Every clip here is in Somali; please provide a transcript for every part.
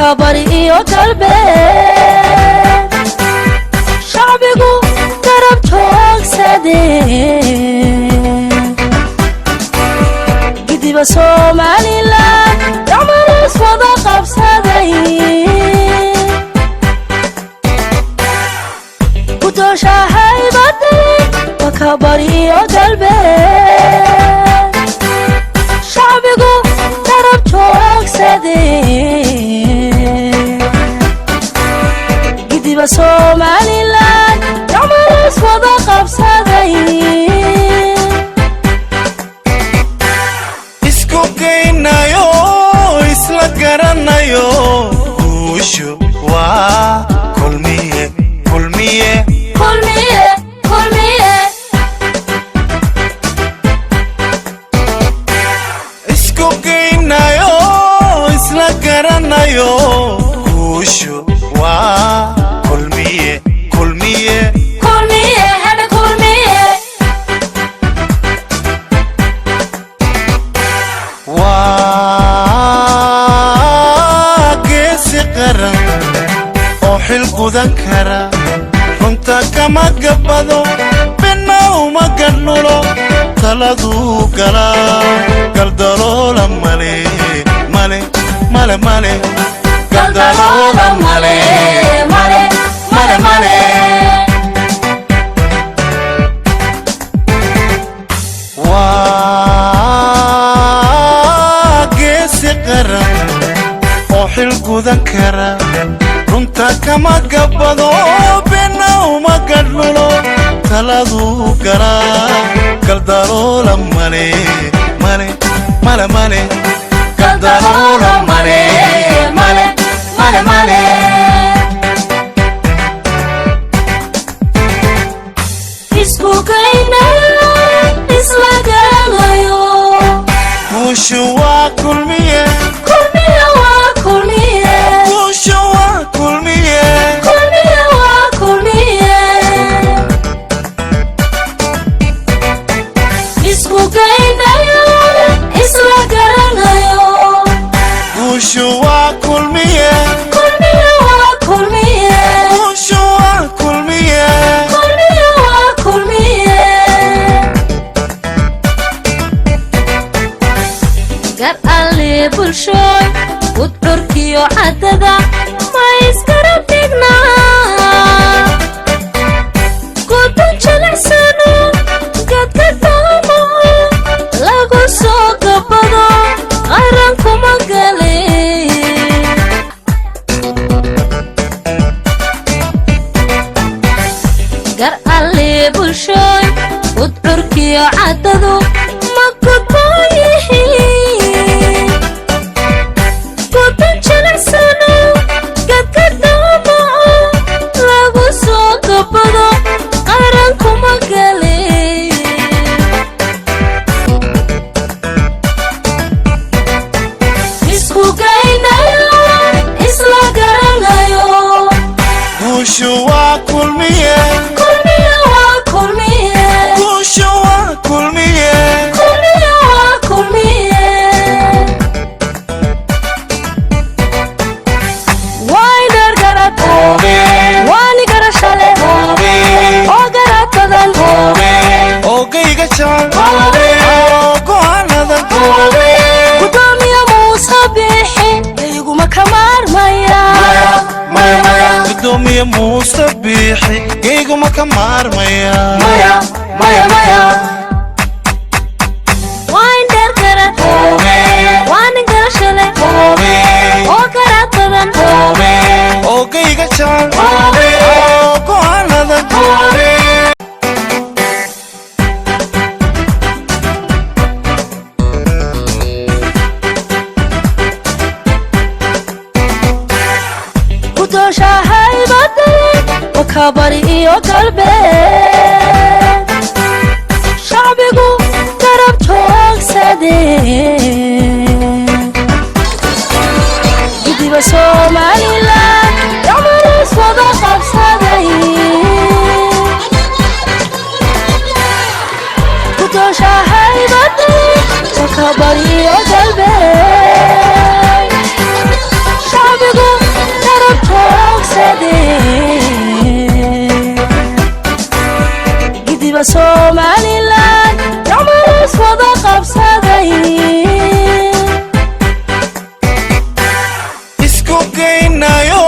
وكبري iyo galbeed shacbigu garab joogsadeen gidiba Somaliland dhammaan wada qabsaday kutosha haybadii وكبري iyo galbeed shacbigu garab joogsadeen gidiba Somaliland dhammaan wada qabsaday isku keenayo isla garanayo guushu waa kulmiye kulmiye kulmiye kulmiye isku keenayo isla garanayo guushu waa kulmiye kulmiye kulmiye hada kulmiye waa geesi qaran oo xil gudan kara runta kama gabado bina uma garnulo taladuu galaa galdaloola male male male male galdaloola male male male male waa geesi qaran oo xil gudan kara runta kama gabado bina uma garnulo taladuu galaa galdaloola male male male male galdaloola male male male male isku keenayo isla garanayo guushu waa kulmiye kulmiye waa kulmiye guushu waa kulmiye kulmiye waa kulmiye isku keenayo isla garanayo guushu waa kulmiye kulmiye waa kulmiye guushu waa kulmiye kulmiye waa kulmiye gar alle bulshoy udurkiyo cadada ma iskarab dhignaa gudun jilicsano gadka daamo lagu soo gabado qaran kuma gale gar alle bulshoy udurkiyo cadadu ma gudbooyihiin gudun jilicsano gadka daamo lagu soo gabado qaran kuma gale isku keenayo isla garanayo guushu waa kulmiye kulmiye waa kulmiye guushu waa kulmiye kulmiye waa kulmiye waynar garad waani garashale oo garad badan oogayga jecel oo go'aanadan gudoomiye muuse biixi iguma ka maarmaya gudoomiye muuse biixi gayguma ka maarmaya waynar garad waani garashale oo garad badan oogayga jecel oo go'aanadan kutosha haybadii وكبري iyo galbeed shacbigu garab joogsadeen gidiba Somaliland dhammaan wada qabsaday kutosha haybadii وكبري iyo galbeed shacbigu gidiba Somaliland gacmahaas wada qabsaday isku geynayo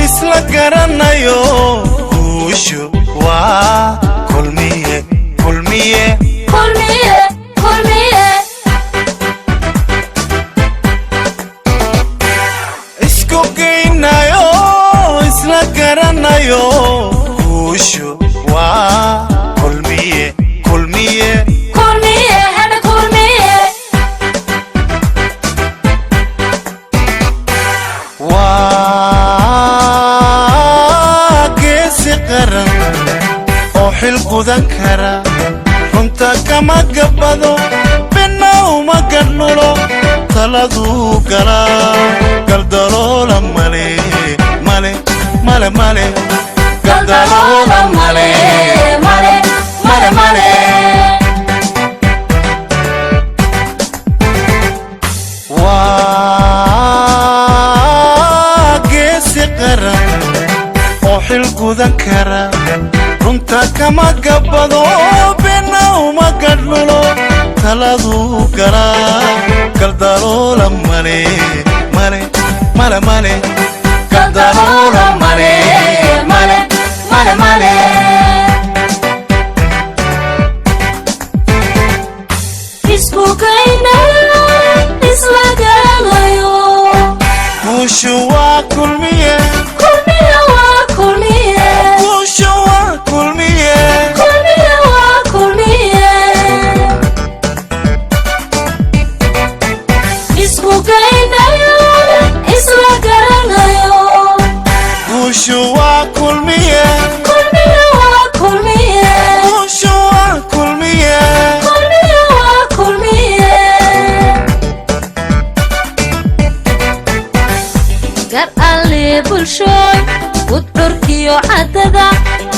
isla garanayo guushu waa kulmiye kulmiye kulmiye kulmiye isku geynayo isla garanayo guushu waa kulmiye kulmiye kulmiye hada kulmiye waa geesi qaran oo xil gudan kara runta kama gabbado bina uma gadhnulo taladuu galaa galdaloola male male male male galdaloola male male male male waa geesi qaran oo xil gudan kara runta kama gabbado bina uma gadhnulo taladuu galaa galdaloola male male male male galdaloola male male male male isku geynayo isla garanayo guushu waa kulmiye kulmiye waa kulmiye guushu waa kulmiye kulmiye waa kulmiye isku geynayo isla garanayo guushu waa kulmiye kulmiye waa kulmiye guushu waa kulmiye kulmiye waa kulmiye gar alle bulshooy udcurkiyo caddada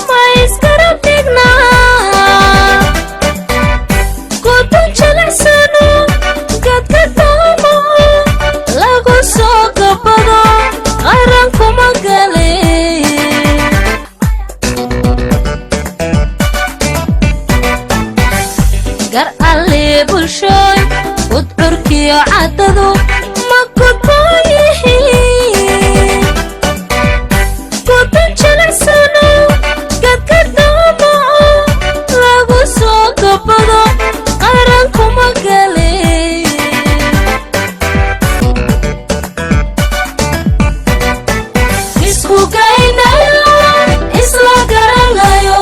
ma iskara dhignaa gudun jilicsano gadka doomo lagu soo gabbado qaran kuma gale gar alle bulshooy udcurkiyo caddadu ma gudboon yihiin gudun jilicsano gadka doomo lagu soo gabbado qaran kuma gale isku geynayo isla garanayo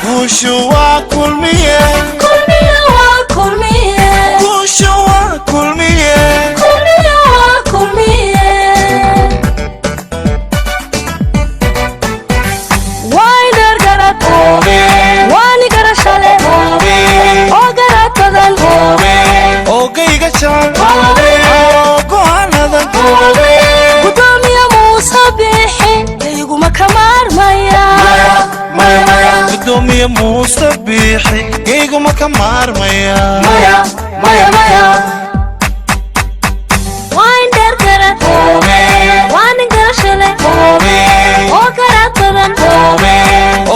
guushu waa kulmiye kulmiye waa kulmiye guushu waa kulmiye kulmiye waa kulmiye waynar garad waani garashale oo garad badan oogayga jecel oo go'aanada gudoomiye muuse biixi iguma ka maarmaya gudoomiye muuse biixi geyguma ka maarmaya waynar garad waani garashale oo garad badan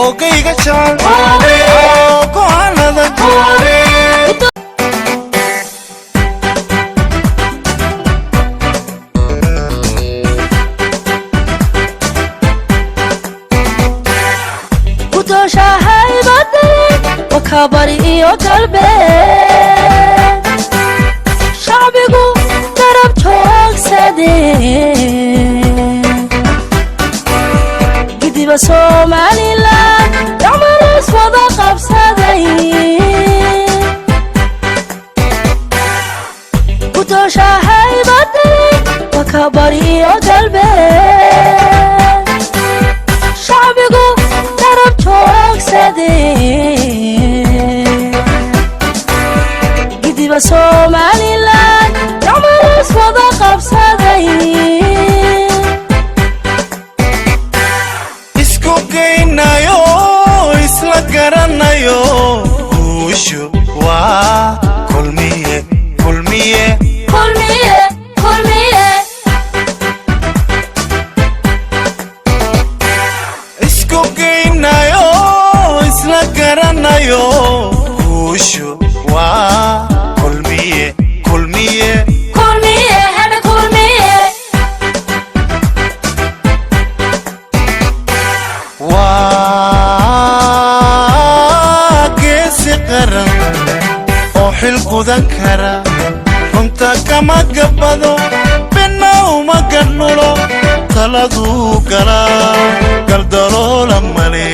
oogayga jecel oo go'aanada gudoosha haybadii wakabari iyo galbeed shacbigu garab joogsadeen gidiba Somaliland gacmahaas wada qabsaday gudoosha haybadii wakabari iyo galbeed shacbigu garab joogsadeen gidiba Somaliland gacmahaas wada qabsaday isku geynayo isla garanayo guushu waa kulmiye kulmiye kulmiye kulmiye isku geynayo isla garanayo galayo kuushu waa kulmiye kulmiye kulmiye hada kulmiye waa geesi qaran oo xil gudan kara runta kama gabado bina uma gadnulo taladuu galaa galdaloola male